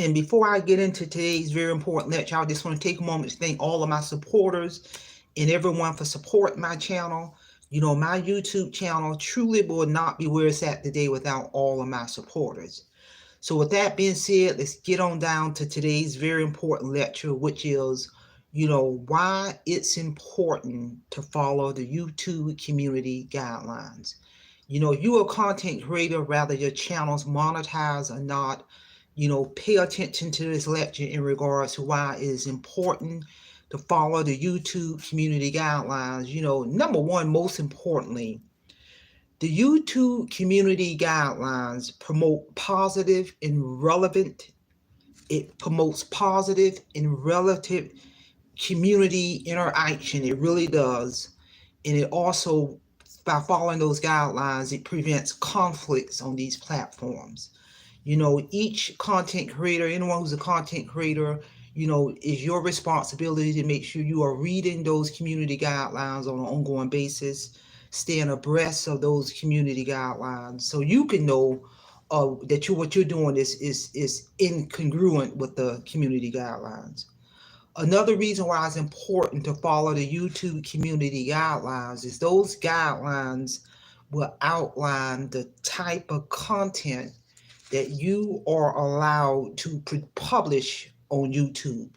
And before I get into today's very important lecture, I just want to take a moment to thank all of my supporters and everyone for supporting my channel. My YouTube channel truly will not be where it's at today without all of my supporters. So with that being said, let's get on down to today's very important lecture, which is, why it's important to follow the YouTube community guidelines. You're a content creator, whether your channel's monetized or not, pay attention to this lecture in regards to why it is important to follow the YouTube community guidelines. Number one, most importantly, the YouTube community guidelines promote positive and relevant. It promotes positive and relative community interaction. It really does. And it also, by following those guidelines, it prevents conflicts on these platforms. Each content creator, anyone who's a content creator, is your responsibility to make sure you are reading those community guidelines on an ongoing basis, staying abreast of those community guidelines, so you can know that what you're doing is incongruent with the community guidelines. Another reason why it's important to follow the YouTube community guidelines is those guidelines will outline the type of content that you are allowed to publish on YouTube.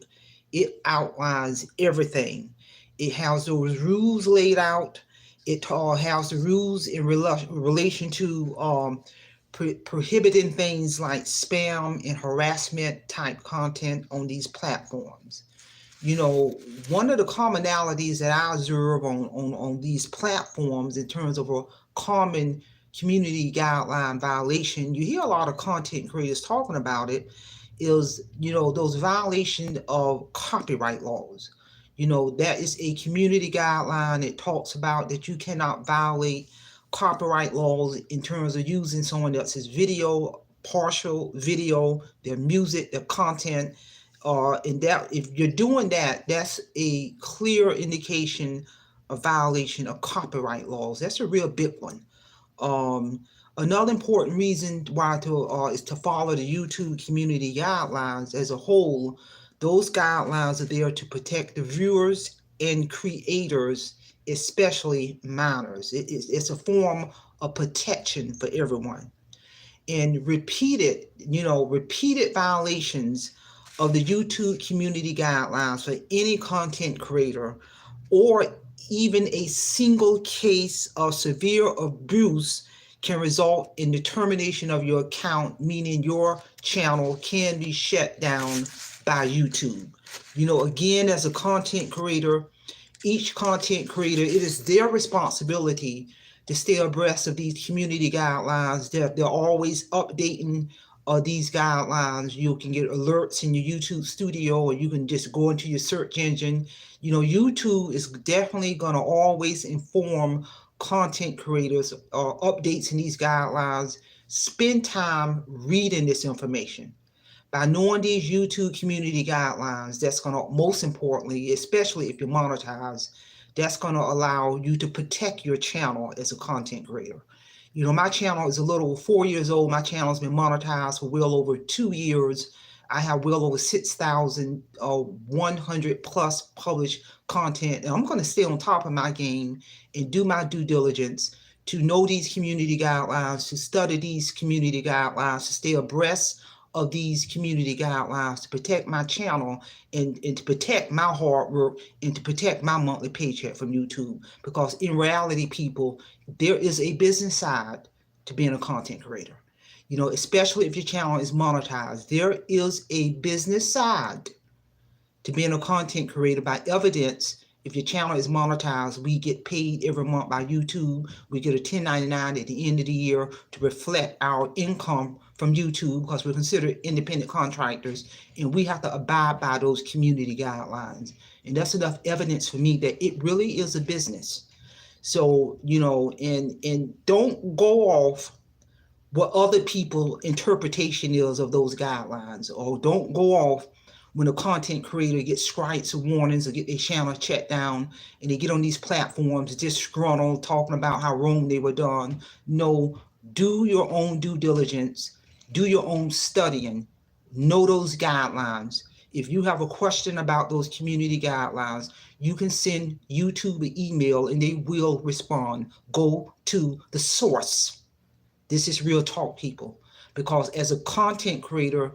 It outlines everything. It has those rules laid out. It has the rules in relation to prohibiting things like spam and harassment type content on these platforms. One of the commonalities that I observe on these platforms in terms of a common community guideline violation, you hear a lot of content creators talking about it, is, those violations of copyright laws. That is a community guideline. It talks about that you cannot violate copyright laws in terms of using someone else's video, partial video, their music, their content. And that, if you're doing that, that's a clear indication of violation of copyright laws. That's a real big one. Another important reason why is to follow the YouTube community guidelines as a whole. Those guidelines are there to protect the viewers and creators, especially minors. It's a form of protection for everyone. And repeated violations of the YouTube community guidelines for any content creator, or even a single case of severe abuse, can result in the termination of your account, meaning your channel can be shut down by YouTube. Again, as a content creator, each content creator, it is their responsibility to stay abreast of these community guidelines. They're always updating these guidelines. You can get alerts in your YouTube studio, or you can just go into your search engine. YouTube is definitely going to always inform content creators updates in these guidelines. Spend time reading this information. By knowing these YouTube community guidelines, that's going to, most importantly, especially if you're monetized, that's going to allow you to protect your channel as a content creator. My channel is a little 4 years old. My channel's been monetized for well over 2 years. I have well over 6,100 plus published content. And I'm going to stay on top of my game and do my due diligence to know these community guidelines, to study these community guidelines, to stay abreast of these community guidelines, to protect my channel and to protect my hard work and to protect my monthly paycheck from YouTube. Because in reality, people, there is a business side to being a content creator. Especially if your channel is monetized, there is a business side to being a content creator. By evidence, if your channel is monetized, we get paid every month by YouTube. We get a 1099 at the end of the year to reflect our income from YouTube, because we're considered independent contractors, and we have to abide by those community guidelines. And that's enough evidence for me that it really is a business. So, and don't go off what other people's interpretation is of those guidelines, or don't go off when a content creator gets strikes or warnings or get their channel shut down and they get on these platforms disgruntled, talking about how wrong they were done. No, do your own due diligence, do your own studying, Know those guidelines. If you have a question about those community guidelines, you can send YouTube an email and they will respond. Go to the source. This is real talk, people. Because as a content creator,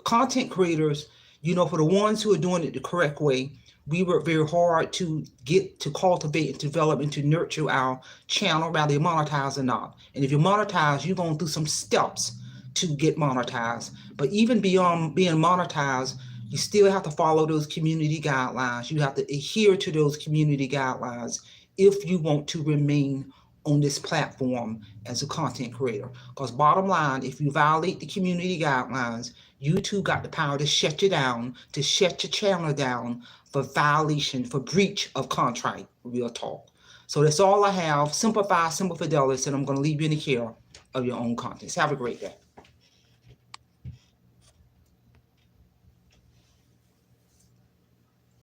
content creators, for the ones who are doing it the correct way, we work very hard to get to cultivate and develop and to nurture our channel, whether you monetize or not. And if you monetize, you're going through some steps to get monetized. But even beyond being monetized, you still have to follow those community guidelines. You have to adhere to those community guidelines if you want to remain on this platform as a content creator. Because bottom line, if you violate the community guidelines, YouTube got the power to shut you down, to shut your channel down for violation, for breach of contract. Real talk. So that's all I have. Simplify, simple fidelis, and I'm going to leave you in the care of your own contents. Have a great day.